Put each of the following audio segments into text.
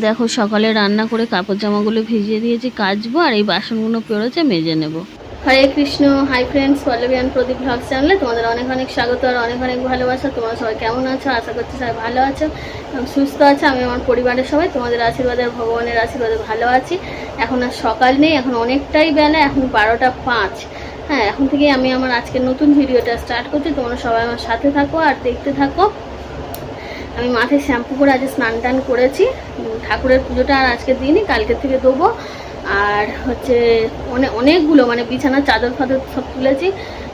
দেখো সকালে রান্না করে কাপড় জামাগুলো ভিজিয়ে দিয়েছি, কাচবো, আর এই বাসনগুলো পেরোচ্ছে মেজে নেব। Hare Krishna. Hi friends, Pallavi and Pradeep blogs চ্যানেলে তোমাদের অনেক অনেক স্বাগত আর অনেক অনেক ভালোবাসা। তোমরা সবাই কেমন আছো? আশা করছি সবাই ভালো আছো এবং সুস্থ আছো। আমি আমার পরিবারের সবাই তোমাদের আশীর্বাদে, ভগবানের আশীর্বাদে ভালো আছি। এখন আর সকাল নেই, এখন অনেকটাই বেলা, এখন 12টা 5। হ্যাঁ, এখন থেকেই আমি আমার আজকের নতুন ভিডিওটা স্টার্ট করছি। তোমরা সবাই আমার সাথে থাকো আর দেখতে থাকো। আমি মাথায় শ্যাম্পু করে আজ স্নান টান করেছি। ঠাকুরের পুজোটা আর আজকে দিইনি, কালকে থেকে দেবো। আর হচ্ছে অনেকগুলো মানে বিছানার চাদর ফাদর সব তুলেছি,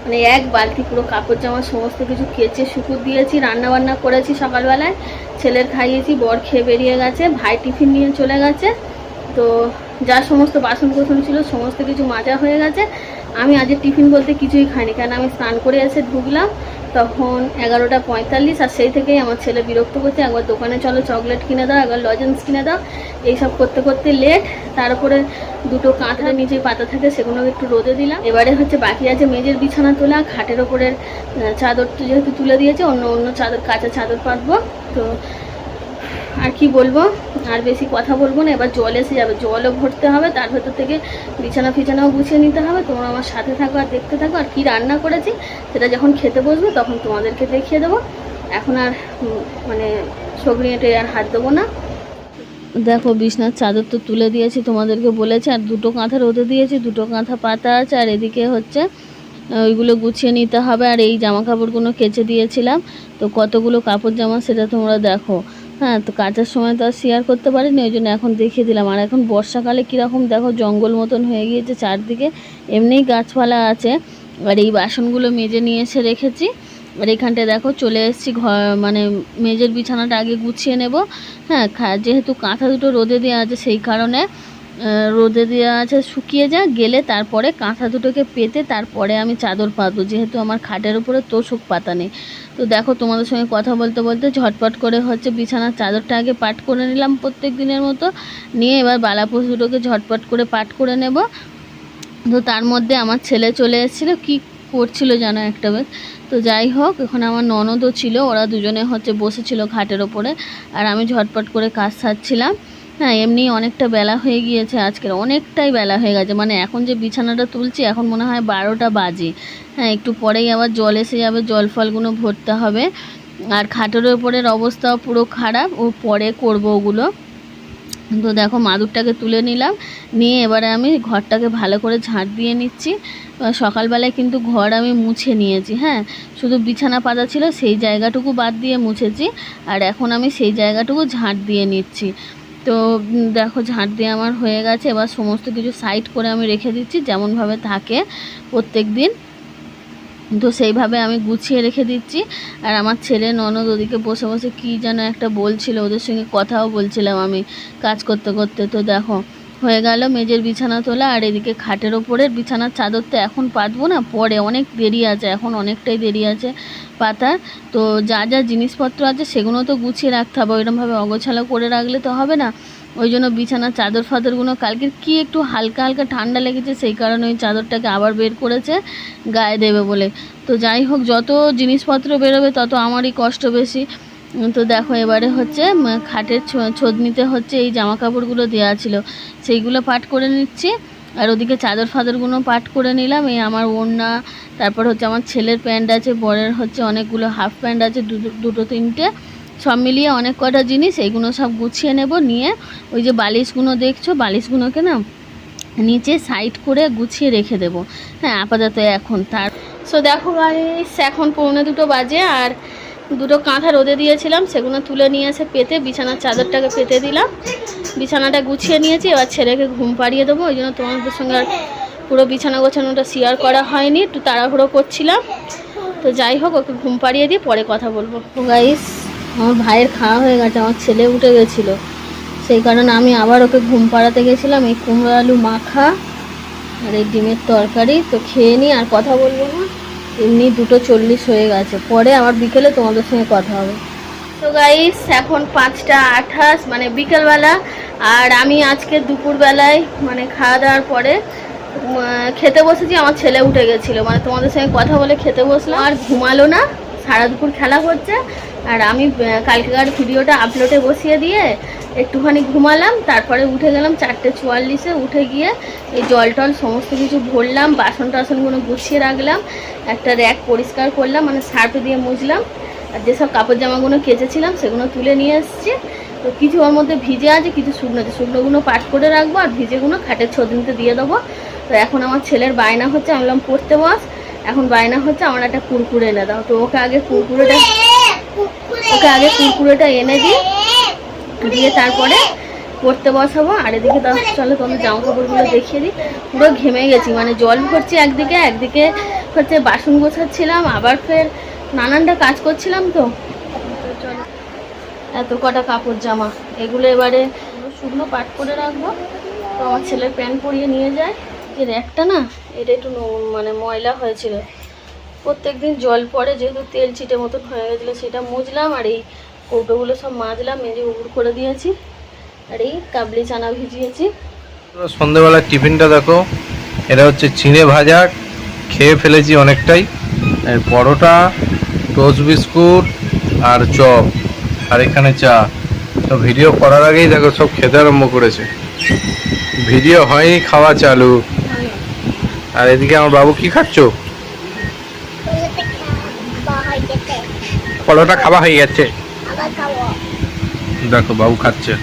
মানে এক বালতি পুরো কাপড় জামা সমস্ত কিছু কেচে শুকুর দিয়েছি। রান্না বান্না করেছি সকালবেলায়, ছেলের খাইয়েছি, বর খেয়ে বেরিয়ে গেছে, ভাই টিফিন নিয়ে চলে গেছে। তো যা সমস্ত বাসন কোসন ছিল সমস্ত কিছু মাজা হয়ে গেছে। আমি আজকে টিফিন বলতে কিছুই খাইনি, কারণ আমি স্নান করে এসে ঢুকলাম তখন 11টা 45। আর সেই থেকেই আমার ছেলে বিরক্ত করছে, একবার দোকানে চলো চকলেট কিনে দাও, একবার লজেন্স কিনে দাও, এইসব করতে করতে লেট। তারপরে দুটো কাঁথা নিচে পাতা থাকে, সেগুলো একটু রোদে দিলাম। এবারে হচ্ছে বাকি আছে মেজের বিছানা তোলা, খাটের ওপরের চাদর যেহেতু তুলে দিয়েছে, অন্য চাদর, কাঁচা চাদর পাতবো। তো আর কি বলবো, আর বেশি কথা বলবো না। এবার জল এসে যাবে, জলও ভরতে হবে, তার ভেতর থেকে বিছানা ফিছানাও গুছিয়ে নিতে হবে। তোমরা আমার সাথে থাকো আর দেখতে থাকো। আর কি রান্না করেছি সেটা যখন খেতে বসবো তখন তোমাদেরকে দেখিয়ে দেবো। এখন আর মানে সগড়িয়েটে আর হাত দেবো না। দেখো বিছনার চাদর তো তুলে দিয়েছি, তোমাদেরকে বলেছি, আর দুটো কাঁথা রোদে দিয়েছি, দুটো কাঁথা পাতা আছে। আর এদিকে হচ্ছে ওইগুলো গুছিয়ে নিতে হবে। আর এই জামা কাপড়গুলো কেচে দিয়েছিলাম, তো কতগুলো কাপড় জামা সেটা তোমরা দেখো। হ্যাঁ, তো কাচার সময় তো আর শেয়ার করতে পারিনি, ওই জন্য এখন দেখিয়ে দিলাম। আর এখন বর্ষাকালে কীরকম দেখো জঙ্গল মতন হয়ে গিয়েছে চারদিকে, এমনিই গাছপালা আছে। আর এই বাসনগুলো মেজে নিয়ে এসে রেখেছি। আর এখানটায় দেখো চলে এসেছি ঘর, মানে মেজের বিছানাটা আগে গুছিয়ে নেব। হ্যাঁ, যেহেতু কাঁথা দুটো রোদে দেওয়া আছে, সেই কারণে রোদে দেওয়া আছে, শুকিয়ে যা গেলে তারপরে কাঁথা দুটোকে পেতে তারপরে আমি চাদর পাতবো, যেহেতু আমার খাটের উপরে তোষক পাতা নেই। তো দেখো তোমাদের সঙ্গে কথা বলতে বলতে ঝটপট করে হচ্ছে বিছানার চাদরটা আগে পাট করে নিলাম প্রত্যেক দিনের মতো, নিয়ে এবার বালাপোষ দুটোকে ঝটপট করে পাট করে নেব। তো তার মধ্যে আমার ছেলে চলে এসেছিলো, কি করছিল জানো একটা বেশ। তো যাই হোক, এখন আমার ননদও ছিল, ওরা দুজনে হচ্ছে বসেছিল খাটের ওপরে, আর আমি ঝটপট করে কাজ সারছিলাম। হ্যাঁ, এমনি অনেকটা বেলা হয়ে গিয়েছে, আজকের অনেকটাই বেলা হয়ে গেছে। মানে এখন যে বিছানাটা তুলছি এখন মনে হয় 12টা বাজে। হ্যাঁ, একটু পরেই আবার জল এসে যাবে, জল ফলগুলো ভরতে হবে। আর খাটের ওপরের অবস্থাও পুরো খারাপ, ও পরে করবো ওগুলো। তো দেখো মাদুরটাকে তুলে নিলাম, নিয়ে এবারে আমি ঘরটাকে ভালো করে ঝাঁট দিয়ে নিচ্ছি। সকালবেলায় কিন্তু ঘর আমি মুছে নিয়েছি। হ্যাঁ, শুধু বিছানা পাতা ছিল, সেই জায়গাটুকু বাদ দিয়ে মুছেছি। আর এখন আমি সেই জায়গাটুকু ঝাঁট দিয়ে নিচ্ছি। তো দেখো ঝাঁট দিয়ে আমার হয়ে গেছে। এবার সমস্ত কিছু সাইড করে আমি রেখে দিচ্ছি, যেমনভাবে থাকে প্রত্যেক দিন। তো সেইভাবে আমি গুছিয়ে রেখে দিচ্ছি। আর আমার ছেলে ননদ ওদিকে বসে বসে কী যেন একটা বলছিল, ওদের সঙ্গে কথাও বলছিলাম আমি কাজ করতে করতে। তো দেখো হয়ে গেল মেজের বিছানা তোলা। আর এদিকে খাটের ওপরের বিছানার চাদর তো এখন পাতবো না, পরে অনেক দেরি আছে, এখন অনেকটাই দেরি আছে পাতার। তো যা যা জিনিসপত্র আছে সেগুলো তো গুছিয়ে রাখতে হবে, ওইরকমভাবে অগোছালো করে রাখলে তো হবে না। ওই জন্য বিছানার চাদর ফাদরগুলো কালকে কি একটু হালকা হালকা ঠান্ডা লেগেছে, সেই কারণে ওই চাদরটাকে আবার বের করেছে গায়ে দেবে বলে। তো যাই হোক, যত জিনিসপত্র বেরোবে তত আমারই কষ্ট বেশি। তো দেখো এবারে হচ্ছে খাটের ছোঁদনিতে হচ্ছে এই জামা কাপড়গুলো দেওয়া ছিল, সেইগুলো পাট করে নিচ্ছি। আর ওদিকে চাদর ফাদরগুলো পাট করে নিলাম। এই আমার ওড়না, তারপর হচ্ছে আমার ছেলের প্যান্ট আছে, বরের হচ্ছে অনেকগুলো হাফ প্যান্ট আছে, দুটো তিনটে, সব মিলিয়ে অনেক কটা জিনিস, এইগুলো সব গুছিয়ে নেব। নিয়ে ওই যে বালিশগুলো দেখছো, বালিশগুলোকে না নিচে সাইড করে গুছিয়ে রেখে দেবো। হ্যাঁ, আপাতত এখন তার। সো দেখো গাইস, এখন 1:45 বাজে। আর দুটো কাঁথা রোদে দিয়েছিলাম, সেগুলো তুলে নিয়ে এসে পেতে বিছানার চাদরটাকে পেতে দিলাম। বিছানাটা গুছিয়ে নিয়েছি, এবার ছেলেকে ঘুম পাড়িয়ে দেবো। ওই জন্য তোমাদের সঙ্গে আর পুরো বিছানা গোছানোটা শেয়ার করা হয়নি, একটু তাড়াহুড়ো করছিলাম। তো যাই হোক, ওকে ঘুম পাড়িয়ে দিয়ে পরে কথা বলবো। তো গাইস, আমার ভাইয়ের খাওয়া হয়ে গেছে, আমার ছেলে উঠে গেছিলো, সেই কারণে আমি আবার ওকে ঘুম পাড়াতে গেছিলাম। এই কুমড়ো আলু মাখা আর এই ডিমের তরকারি, তো খেয়ে নিই, আর কথা বলবো না, এমনি 2:40 হয়ে গেছে, পরে আবার বিকেলে তোমাদের সঙ্গে কথা হবে। তো গাইস, এখন 5টা 28, মানে বিকেলবেলা। আর আমি আজকে দুপুরবেলায় মানে খাওয়া দাওয়ার পরে খেতে বসেছি। আমার ছেলে উঠে গেছিলো, মানে তোমাদের সঙ্গে কথা বলে খেতে বসলাম, আর ঘুমালো না, সারা দুপুর খেলা করছে। আর আমি কালকেকার ভিডিওটা আপলোডে বসিয়ে দিয়ে একটুখানি ঘুমালাম, তারপরে উঠে গেলাম 4:44-এ। উঠে গিয়ে এই জল টল সমস্ত কিছু ভরলাম, বাসন টাসনগুলো গুছিয়ে রাখলাম, একটা র্যাক পরিষ্কার করলাম, মানে সার্ফ দিয়ে মুছলাম। আর যেসব কাপড় জামাগুলো কেচেছিলাম সেগুলো তুলে নিয়ে এসেছি। তো কিছু ওর মধ্যে ভিজে আছে, কিছু শুকনো আছে, শুকনোগুলো পাট করে রাখবো আর ভিজেগুলো খাটের ছদিনতে দিয়ে দেবো। তো এখন আমার ছেলের বায়না হচ্ছে, আমি বললাম পড়তে বস, এখন বায়না হচ্ছে আমার একটা কুরকুরে এনে দাও। তো ওকে আগে কুরকুরেটা এনে দিয়ে তারপরে পড়তে বসাবো। আর এদিকে চলো তোমাদের জামা কাপড়গুলো দেখিয়ে দিই। পুরো ঘেমে গেছি, মানে জল ভরছি একদিকে হচ্ছে বাসন গোছাচ্ছিলাম, আবার ফের নানানটা কাজ করছিলাম। তো চলো, এত কটা কাপড় জামা, এগুলো এবারে শুকনো পাট করে রাখবো। তো আমার ছেলের প্যান্ট পরিয়ে নিয়ে যায়। যে র্যাকটা না, এটা একটু মানে ময়লা হয়েছিল, প্রত্যেকদিন জল পড়ে, যেহেতু তেল ছিটে মতন হয়ে গেছিলো, সেটা মুছলাম। আর এই কৌটোগুলো সব মাজলাম, মেজে উগুড় করে দিয়েছি। আর এই কাবলি চানা ভিজিয়েছি। সন্ধ্যেবেলার টিফিনটা দেখো, এটা হচ্ছে চিড়ে ভাজা, খেয়ে ফেলেছি অনেকটাই। পরোটা, টোস্ট বিস্কুট আর চপ, আর এখানে চা। তো ভিডিও করার আগেই দেখো সব খেতে আরম্ভ করেছে, ভিডিও হয়নি খাওয়া চালু। আর এদিকে আমার বাবু কি খাচ্ছ? পরোটা খাওয়া হয়ে যাচ্ছে, দেখো বাবু খাচ্ছে।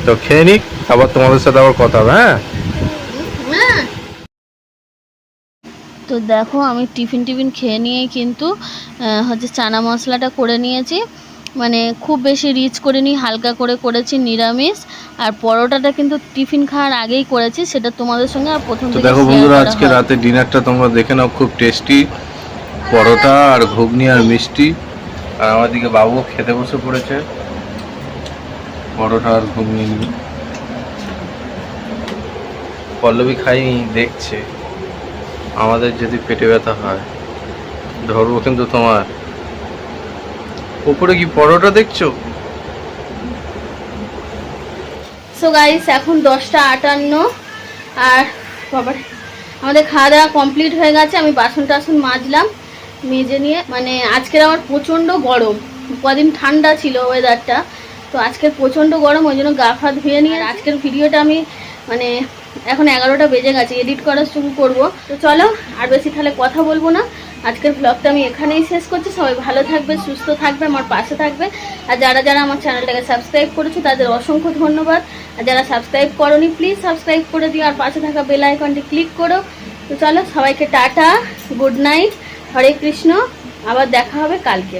তো খেয়ে নিক, আবার তোমাদের সাথে আবার কথা হবে। হ্যাঁ, তো দেখো আমি টিফিন খেয়ে নিয়েই কিন্তু হচ্ছে চানা মশলাটা করে নিয়েছি, মানে খুব বেশি রিচ করে নিই, হালকা করে করেছি, নিরামিষ। আর পরোটাটা কিন্তু টিফিন খাওয়ার আগেই করেছি, সেটা তোমাদের সঙ্গে আর প্রথম তো দেখো বন্ধুরা, আজকে রাতে ডিনারটা তোমরা দেখে নাও, খুব টেস্টি পরোটা আর ঘুগনি আর মিষ্টি। আর আমার দিকে বাবুও খেতে বসে পড়েছে পরোটা আর ঘুগনি। পল্লবী খাই দেখছে, আমাদের যদি পেটে ব্যথা হয় ধরবো কিন্তু তোমার। উপরে কি পরোটা দেখছো? সো গাইস, এখন 10:58 আর বাবার আমাদের খাওয়া দাওয়া কমপ্লিট হয়ে গেছে। আমি বাসন টাসন মাজলাম, মেজে নিয়ে, মানে আজকের আমার প্রচণ্ড গরম, কদিন ঠান্ডা ছিল ওয়েদারটা, তো আজকের প্রচণ্ড গরম, ওই জন্য গা ফা ধুয়ে নিয়ে আজকের ভিডিওটা আমি মানে এখন 11টা বেজে গেছে, এডিট করা শুরু করব। তো চলো আর বেশি তাহলে কথা বলবো না, আজকের ব্লগটা আমি এখানেই শেষ করছি। সবাই ভালো থাকবে, সুস্থ থাকবে, আমার পাশে থাকবে। আর যারা আমার চ্যানেলটাকে সাবস্ক্রাইব করেছো তাদের অসংখ্য ধন্যবাদ। আর যারা সাবস্ক্রাইব করোনি প্লিজ সাবস্ক্রাইব করে দিও, আর পাশে থাকা বেল আইকনটি ক্লিক করো। তো চলো সবাইকে টাটা, গুড নাইট, হরে কৃষ্ণ, আবার দেখা হবে কালকে।